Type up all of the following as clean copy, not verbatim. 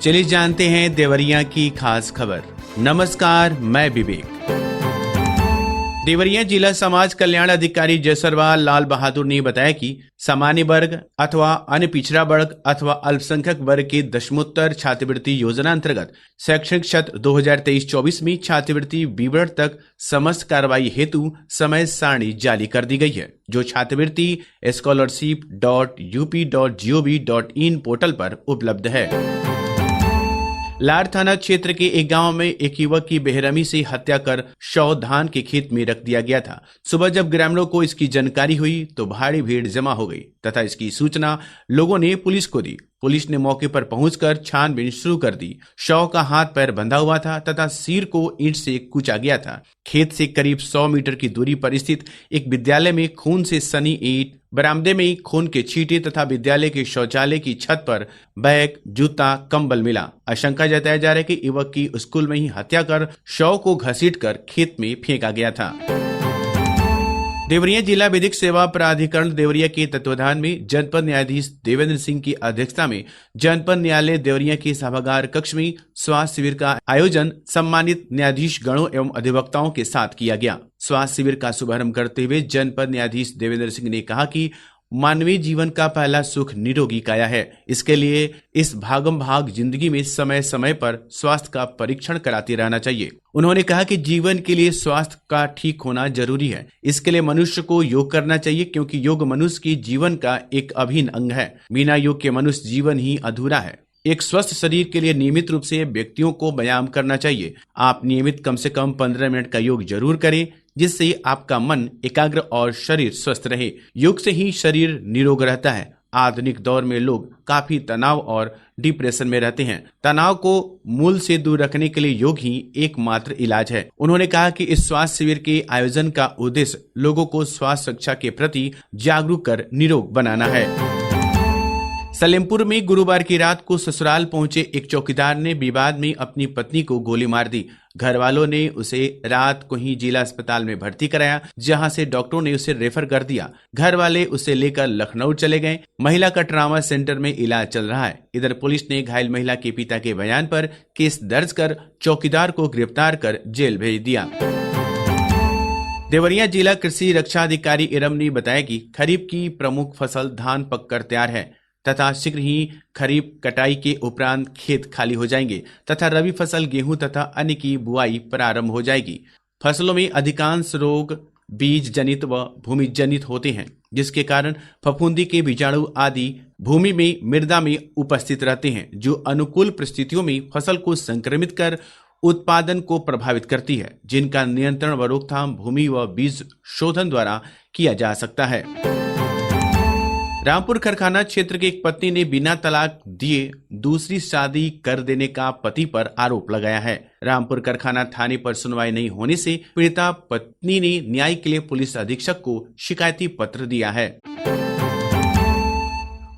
चलिए जानते हैं देवरिया की खास खबर। नमस्कार, मैं विवेक। देवरिया जिला समाज कल्याण अधिकारी जसरवाल लाल बहादुर ने बताया कि सामान्य वर्ग अथवा अन्य पिछड़ा वर्ग अथवा अल्पसंख्यक वर्ग की दशमोत्तर छात्रवृत्ति योजना अंतर्गत शैक्षणिक सत्र 2023-24 में छात्रवृत्ति विवरण तक समस्त कार्रवाई हेतु समय सारणी जारी कर दी गई है, जो छात्रवृत्ति scholarship.up.gov.in पोर्टल पर उपलब्ध है। लार थाना क्षेत्र के एक गांव में एक युवक की बेरहमी से हत्या कर शव धान के खेत में रख दिया गया था। सुबह जब ग्रामीणों को इसकी जानकारी हुई तो भारी भीड़ जमा हो गई तथा इसकी सूचना लोगों ने पुलिस को दी। पुलिस ने मौके पर पहुंचकर छानबीन शुरू कर दी। शव का हाथ पैर बंधा हुआ था तथा सिर को ईंट से कूचा गया था। खेत से करीब 100 मीटर की दूरी पर स्थित एक विद्यालय में खून से सनी ईंट, बरामदे में खून के छींटे तथा विद्यालय के शौचालय की छत पर बैग, जूता, कंबल मिला। आशंका जताया जा रहा है कि युवक की स्कूल में ही हत्या कर शव को घसीटकर खेत में फेंका गया था। देवरिया जिला विधिक सेवा प्राधिकरण देवरिया के तत्वाधान में जनपद न्यायाधीश देवेंद्र सिंह की अध्यक्षता में जनपद न्यायालय देवरिया के सभागार कक्ष में स्वास्थ्य शिविर का आयोजन सम्मानित न्यायाधीश गणों एवं अधिवक्ताओं के साथ किया गया। स्वास्थ्य शिविर का शुभारंभ करते हुए जनपद न्यायाधीश देवेंद्र सिंह ने कहा कि मानवीय जीवन का पहला सुख निरोगी काया है। इसके लिए इस भागम भाग जिंदगी में समय समय पर स्वास्थ्य का परीक्षण कराते रहना चाहिए। उन्होंने कहा कि जीवन के लिए स्वास्थ्य का ठीक होना जरूरी है। इसके लिए मनुष्य को योग करना चाहिए, क्योंकि योग मनुष्य की जीवन का एक अभिन्न अंग है। बिना योग के मनुष्य जीवन ही अधूरा है। एक स्वस्थ शरीर के लिए नियमित रूप से व्यक्तियों को व्यायाम करना चाहिए। आप नियमित कम से कम 15 मिनट का योग जरूर करें, जिससे आपका मन एकाग्र और शरीर स्वस्थ रहे। योग से ही शरीर निरोग रहता है। आधुनिक दौर में लोग काफी तनाव और डिप्रेशन में रहते हैं। तनाव को मूल से दूर रखने के लिए योग ही एकमात्र इलाज है। उन्होंने कहा कि इस स्वास्थ्य शिविर के आयोजन का उद्देश्य लोगों को स्वास्थ्य सुरक्षा के प्रति जागरूक कर निरोग बनाना है। सलेमपुर में गुरुवार की रात को ससुराल पहुंचे एक चौकीदार ने विवाद में अपनी पत्नी को गोली मार दी। घर वालों ने उसे रात को ही जिला अस्पताल में भर्ती कराया, जहां से डॉक्टरों ने उसे रेफर कर दिया। घर वाले उसे लेकर लखनऊ चले गए। महिला का ट्रामा सेंटर में इलाज चल रहा है। इधर पुलिस ने घायल महिला के पिता के बयान पर केस दर्ज कर चौकीदार को गिरफ्तार कर जेल भेज दिया। देवरिया जिला कृषि रक्षा अधिकारी इरम ने बताया कि खरीफ की प्रमुख फसल धान पककर तैयार है तथा शीघ्र ही खरीफ कटाई के उपरांत खेत खाली हो जाएंगे तथा रबी फसल गेहूं तथा अन्य की बुआई प्रारंभ हो जाएगी। फसलों में अधिकांश रोग बीज जनित व भूमि जनित होते हैं, जिसके कारण फफूंदी के बीजाणु आदि भूमि में मृदा में उपस्थित रहते हैं, जो अनुकूल परिस्थितियों में फसल को संक्रमित कर उत्पादन को प्रभावित करती है, जिनका नियंत्रण व रोकथाम भूमि व बीज शोधन द्वारा किया जा सकता है। रामपुर खरखाना क्षेत्र की एक पत्नी ने बिना तलाक दिए दूसरी शादी कर देने का पति पर आरोप लगाया है। रामपुर खरखाना थाने पर सुनवाई नहीं होने से पीड़िता पत्नी ने न्याय के लिए पुलिस अधीक्षक को शिकायती पत्र दिया है।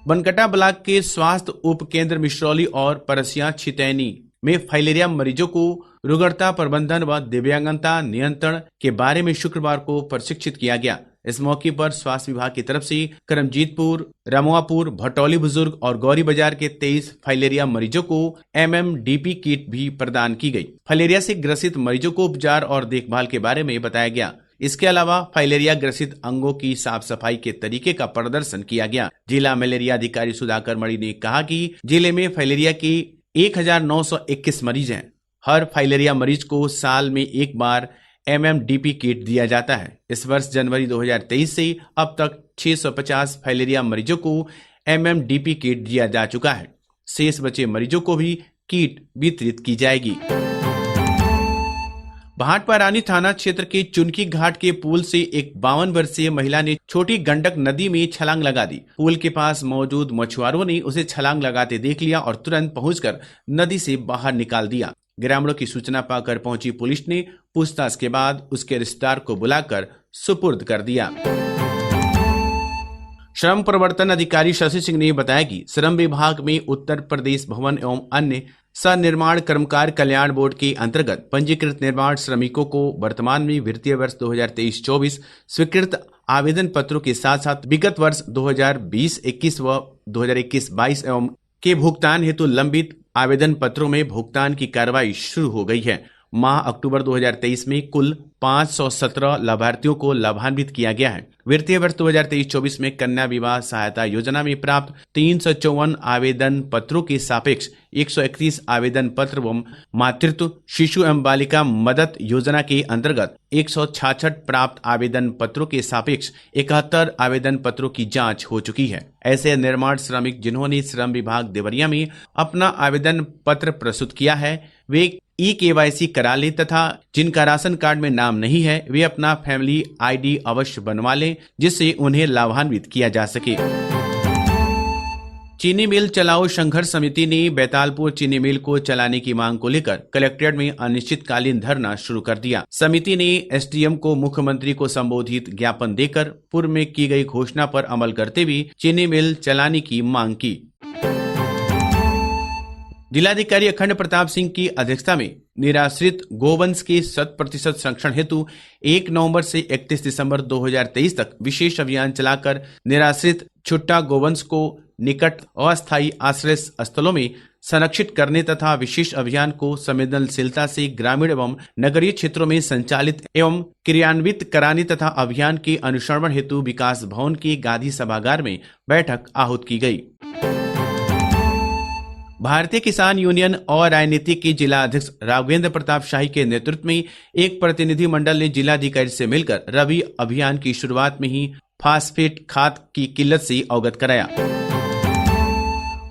बनकटा ब्लॉक के स्वास्थ्य उप केंद्र मिश्रौली और परसिया छितैनी में फाइलेरिया मरीजों को रुग्णता प्रबंधन व दिव्यांगता नियंत्रण के बारे में शुक्रवार को प्रशिक्षित किया गया। इस मौके पर स्वास्थ्य विभाग की तरफ से करमजीतपुर, रमुआपुर, भटौली बुजुर्ग और गौरी बाजार के 23 फाइलेरिया मरीजों को MMDP किट भी प्रदान की गई। फाइलेरिया से ग्रसित मरीजों को उपचार और देखभाल के बारे में बताया गया। इसके अलावा फाइलेरिया ग्रसित अंगों की साफ सफाई के तरीके का प्रदर्शन किया गया। जिला मलेरिया अधिकारी सुधाकर मणि ने कहा कि जिले में फाइलेरिया की 1921 मरीज हैं। हर फाइलेरिया मरीज को साल में एक बार MMDP किट दिया जाता है। इस वर्ष जनवरी 2023 से अब तक 650 फाइलेरिया मरीजों को MMDP किट दिया जा चुका है। शेष बचे मरीजों को भी किट वितरित की जाएगी। भाटपारानी थाना क्षेत्र के चुनकी घाट के पुल से एक 52 वर्षीय महिला ने छोटी गंडक नदी में छलांग लगा दी। पुल के पास मौजूद मछुआरों ने उसे छलांग लगाते देख लिया और तुरंत पहुंचकर नदी से बाहर निकाल दिया। ग्रामीणों की सूचना पाकर पहुंची पुलिस ने पूछताछ के बाद उसके रिश्तेदार को बुलाकर सुपुर्द कर दिया। श्रम प्रवर्तन अधिकारी शशि सिंह ने बताया कि श्रम विभाग में उत्तर प्रदेश भवन एवं अन्य सनिर्माण कर्मकार कल्याण बोर्ड के अंतर्गत पंजीकृत निर्माण श्रमिकों को वर्तमान में वित्तीय वर्ष 2023-24 स्वीकृत आवेदन पत्रों के साथ साथ विगत वर्ष 2020-21 व 2021-22 एवं के भुगतान हेतु लंबित आवेदन पत्रों में भुगतान की कार्रवाई शुरू हो गई है। माह अक्टूबर 2023 में कुल 517 लाभार्थियों को लाभान्वित किया गया है। वित्तीय वर्ष 2023-24 में कन्या विवाह सहायता योजना में प्राप्त 354 आवेदन पत्रों के सापेक्ष 131 आवेदन पत्र व मातृत्व शिशु एवं बालिका मदद योजना के अंतर्गत 166 प्राप्त आवेदन पत्रों के सापेक्ष 71 आवेदन पत्रों की जांच हो चुकी है। ऐसे निर्माण श्रमिक जिन्होंने श्रम विभाग देवरिया में अपना आवेदन पत्र प्रस्तुत किया है वे KYC करा लें तथा जिनका राशन कार्ड में नाम नहीं है वे अपना फैमिली ID अवश्य बनवा लें जिससे उन्हें लाभान्वित किया जा सके। चीनी मिल चलाओ संघर्ष समिति ने बैतालपुर चीनी मिल को चलाने की मांग को लेकर कलेक्ट्रेट में अनिश्चितकालीन धरना शुरू कर दिया। समिति ने SDM को मुख्यमंत्री को संबोधित ज्ञापन देकर पूर्व में की गई घोषणा पर अमल करते हुए चीनी मिल चलाने की मांग की। जिलाधिकारी अखंड प्रताप सिंह की अध्यक्षता में निराश्रित गोवंश के 100% संरक्षण हेतु 1 नवंबर से 31 दिसंबर 2023 तक विशेष अभियान चलाकर निराश्रित छुट्टा गोवंश को निकट अस्थायी आश्रय स्थलों में संरक्षित करने तथा विशेष अभियान को संवेदनशीलता से ग्रामीण एवं नगरीय क्षेत्रों में संचालित एवं क्रियान्वित कराने तथा अभियान के अनुश्रवण हेतु विकास भवन के गांधी सभागार में बैठक आहूत की गई। भारतीय किसान यूनियन और राजनीतिक के जिला अध्यक्ष राघवेंद्र प्रताप शाही के नेतृत्व में एक प्रतिनिधि मंडल ने जिलाधिकारी से मिलकर रबी अभियान की शुरुआत में ही फास्फेट खाद की किल्लत से अवगत कराया।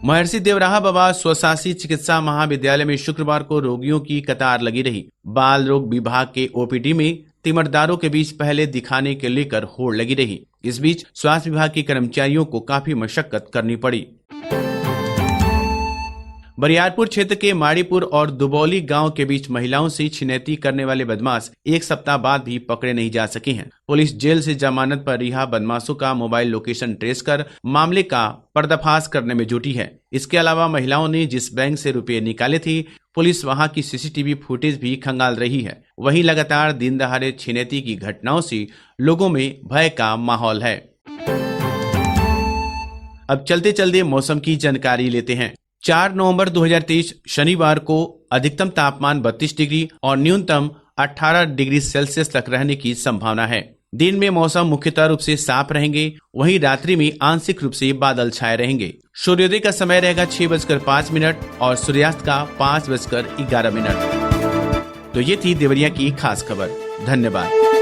महर्षि देवराहा बाबा स्वशासी चिकित्सा महाविद्यालय में शुक्रवार को रोगियों की कतार लगी रही। बाल रोग विभाग के OPD में तीमरदारों के बीच पहले दिखाने के लेकर होड़ लगी रही। इस बीच स्वास्थ्य विभाग के कर्मचारियों को काफी मशक्कत करनी पड़ी। बरियारपुर क्षेत्र के माड़ीपुर और दुबौली गांव के बीच महिलाओं से छिनैती करने वाले बदमाश एक सप्ताह बाद भी पकड़े नहीं जा सके हैं। पुलिस जेल से जमानत पर रिहा बदमाशों का मोबाइल लोकेशन ट्रेस कर मामले का पर्दाफाश करने में जुटी है। इसके अलावा महिलाओं ने जिस बैंक से रुपए निकाले थे पुलिस वहां की CCTV फुटेज भी खंगाल रही है। वहीं लगातार दिन दहाड़े छिनैती की घटनाओं से लोगों में भय का माहौल है। अब चलते चलते मौसम की जानकारी लेते हैं। 4 नवंबर 2023 शनिवार को अधिकतम तापमान 32 डिग्री और न्यूनतम 18 डिग्री सेल्सियस तक रहने की संभावना है। दिन में मौसम मुख्यतः रूप से साफ रहेंगे, वहीं रात्रि में आंशिक रूप से बादल छाए रहेंगे। सूर्योदय का समय रहेगा 6:05 और सूर्यास्त का 5:11। तो ये थी देवरिया की खास खबर। धन्यवाद।